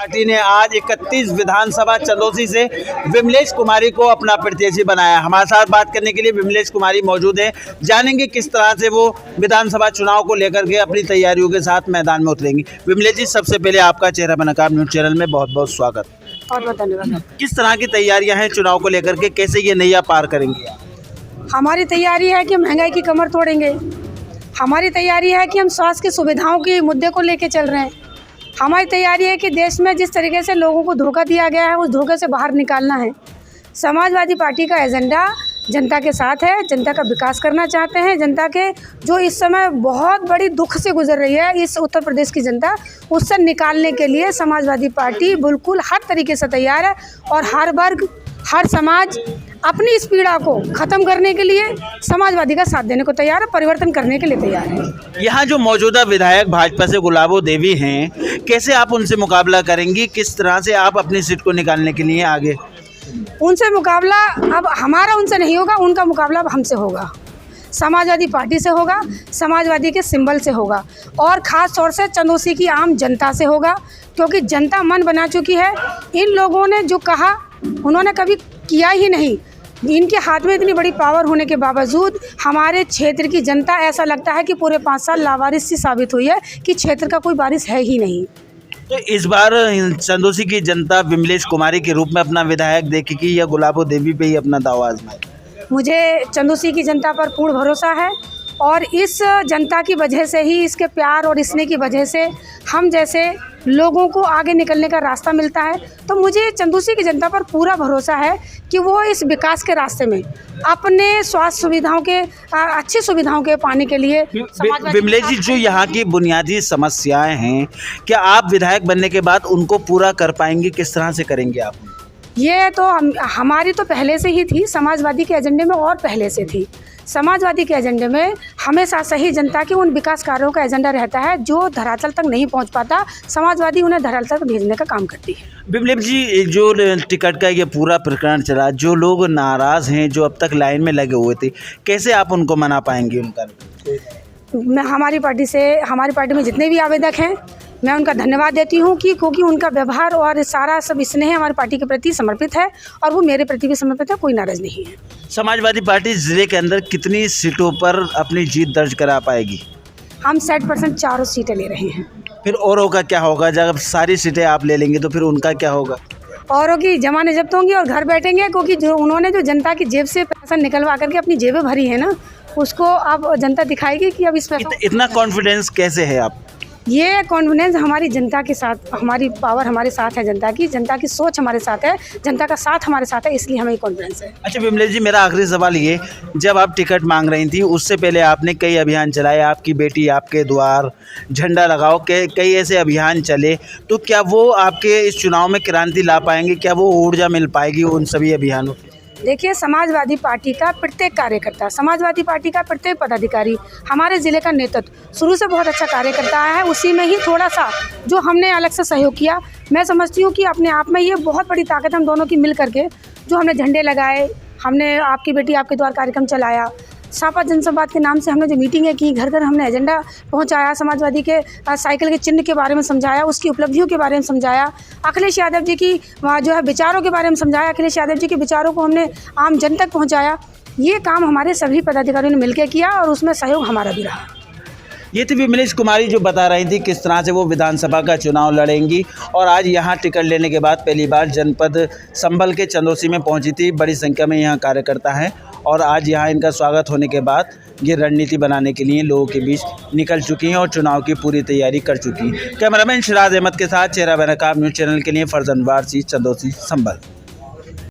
Party ने आज 31 विधानसभा चंदौसी से विमलेश कुमारी को अपना प्रत्याशी बनाया। हमारे साथ बात करने के लिए विमलेश कुमारी मौजूद हैं। जानेंगे किस तरह से वो विधानसभा चुनाव को लेकर के अपनी तैयारियों के साथ मैदान में उतरेंगी। विमलेश जी, सबसे पहले आपका चेहरा बा नकाब न्यूज़ चैनल में बहुत बहुत स्वागत। बहुत बहुत धन्यवाद। किस तरह की तैयारियां हैं चुनाव को लेकर के, कैसे ये नैया पार करेंगे? हमारी तैयारी है कि महंगाई की कमर तोड़ेंगे। हमारी तैयारी है कि हम स्वास्थ्य की सुविधाओं के मुद्दे को लेके चल रहे हैं। हमारी तैयारी है कि देश में जिस तरीके से लोगों को धोखा दिया गया है उस धोखे से बाहर निकालना है। समाजवादी पार्टी का एजेंडा जनता के साथ है, जनता का विकास करना चाहते हैं। जनता के जो इस समय बहुत बड़ी दुख से गुजर रही है इस उत्तर प्रदेश की जनता, उससे निकालने के लिए समाजवादी पार्टी बिल्कुल हर तरीके से तैयार है और हर वर्ग हर समाज अपनी इस पीड़ा को ख़त्म करने के लिए समाजवादी का साथ देने को तैयार है, परिवर्तन करने के लिए तैयार है। यहाँ जो मौजूदा विधायक भाजपा से गुलाबो देवी हैं, कैसे आप उनसे मुकाबला करेंगी? किस तरह से आप अपनी सीट को निकालने के लिए आगे? उनसे मुकाबला अब हमारा उनसे नहीं होगा, उनका मुकाबला अब हमसे होगा। समाजवादी पार्टी से होगा, समाजवादी के सिंबल से होगा और ख़ास तौर से चंदौसी की आम जनता से होगा, क्योंकि जनता मन बना चुकी है। इन लोगों ने जो कहा उन्होंने कभी किया ही नहीं। इनके हाथ में इतनी बड़ी पावर होने के बावजूद हमारे क्षेत्र की जनता, ऐसा लगता है कि पूरे 5 साल लावारिस सी साबित हुई है कि क्षेत्र का कोई वारिस है ही नहीं। तो इस बार चंदौसी की जनता विमलेश कुमारी के रूप में अपना विधायक देखेगी या गुलाबो देवी पे ही अपना दावा आजमाएगी? मुझे चंदौसी की जनता पर पूर्ण भरोसा है और इस जनता की वजह से ही, इसके प्यार और स्नेह की वजह से हम जैसे लोगों को आगे निकलने का रास्ता मिलता है। तो मुझे चंदौसी की जनता पर पूरा भरोसा है कि वो इस विकास के रास्ते में अपने स्वास्थ्य सुविधाओं के अच्छी सुविधाओं के पाने के लिए विमलेश जी, जो यहाँ की बुनियादी समस्याएं हैं, क्या आप विधायक बनने के बाद उनको पूरा कर पाएंगे? किस तरह से करेंगे आप? ये तो हमारी तो पहले से ही थी, समाजवादी के एजेंडे में और पहले से थी। समाजवादी के एजेंडे में हमेशा सही जनता के उन विकास कार्यों का एजेंडा रहता है जो धरातल तक नहीं पहुंच पाता, समाजवादी उन्हें धरातल तक भेजने का काम करती है। विमलेश जी, जो टिकट का ये पूरा प्रकरण चला, जो लोग नाराज़ हैं, जो अब तक लाइन में लगे हुए थे, कैसे आप उनको मना पाएंगे? उनका हमारी पार्टी में जितने भी आवेदक हैं मैं उनका धन्यवाद देती हूँ क्योंकि उनका व्यवहार और सारा सब स्नेह हमारी पार्टी के प्रति समर्पित है और वो मेरे प्रति भी समर्पित है, कोई नाराज़ नहीं है। समाजवादी पार्टी ज़िले के अंदर कितनी सीटों पर अपनी जीत दर्ज करा पाएगी? हम 60% चारों सीटें ले रहे हैं। फिर औरों का क्या होगा? जब सारी सीटें आप ले लेंगे तो फिर उनका क्या होगा? औरों की जमाने जब्त होंगी और घर बैठेंगे, क्योंकि जो उन्होंने जो जनता की जेब से पैसा निकलवा करके अपनी जेबें भरी है ना, उसको अब जनता दिखाएगी कि अब इस पैसा। इतना कॉन्फिडेंस कैसे है आप? ये कॉन्फिडेंस हमारी जनता के साथ, हमारी पावर हमारे साथ है, जनता की सोच हमारे साथ है, जनता का साथ हमारे साथ है, इसलिए हमें कॉन्फिडेंस है। अच्छा विमलेश जी, मेरा आखिरी सवाल ये, जब आप टिकट मांग रही थी उससे पहले आपने कई अभियान चलाए, आपकी बेटी आपके द्वार, झंडा लगाओ, कई ऐसे अभियान चले, तो क्या वो आपके इस चुनाव में क्रांति ला पाएंगे? क्या वो ऊर्जा मिल पाएगी उन सभी अभियानों? देखिए, समाजवादी पार्टी का प्रत्येक कार्यकर्ता, समाजवादी पार्टी का प्रत्येक पदाधिकारी, हमारे ज़िले का नेतृत्व शुरू से बहुत अच्छा कार्य करता है। उसी में ही थोड़ा सा जो हमने अलग से सहयोग किया, मैं समझती हूँ कि अपने आप में ये बहुत बड़ी ताकत हम दोनों की मिल करके, जो हमने झंडे लगाए, हमने आपकी बेटी आपके द्वार कार्यक्रम चलाया, सापा जनसंवाद के नाम से हमने जो मीटिंगें की, घर घर हमने एजेंडा पहुंचाया, समाजवादी के साइकिल के चिन्ह के बारे में समझाया, उसकी उपलब्धियों के बारे में समझाया, अखिलेश यादव जी की जो है विचारों के बारे में समझाया, अखिलेश यादव जी के विचारों को हमने आम जन तक पहुंचाया। ये काम हमारे सभी पदाधिकारियों ने मिलकर किया और उसमें सहयोग हमारा भी रहा। ये थी विमलेश कुमारी जो बता रही थी किस तरह से वो विधानसभा का चुनाव लड़ेंगी और आज यहाँ टिकट लेने के बाद पहली बार जनपद संभल के चंदौसी में पहुँची थी। बड़ी संख्या में यहाँ कार्यकर्ता हैं और आज यहाँ इनका स्वागत होने के बाद ये रणनीति बनाने के लिए लोगों के बीच निकल चुकी हैं और चुनाव की पूरी तैयारी कर चुकी हैं। कैमरामैन शिराज अहमद के साथ चेहरा बा नकाब न्यूज़ चैनल के लिए फरजंद वारसी, चंदौसी, संभल।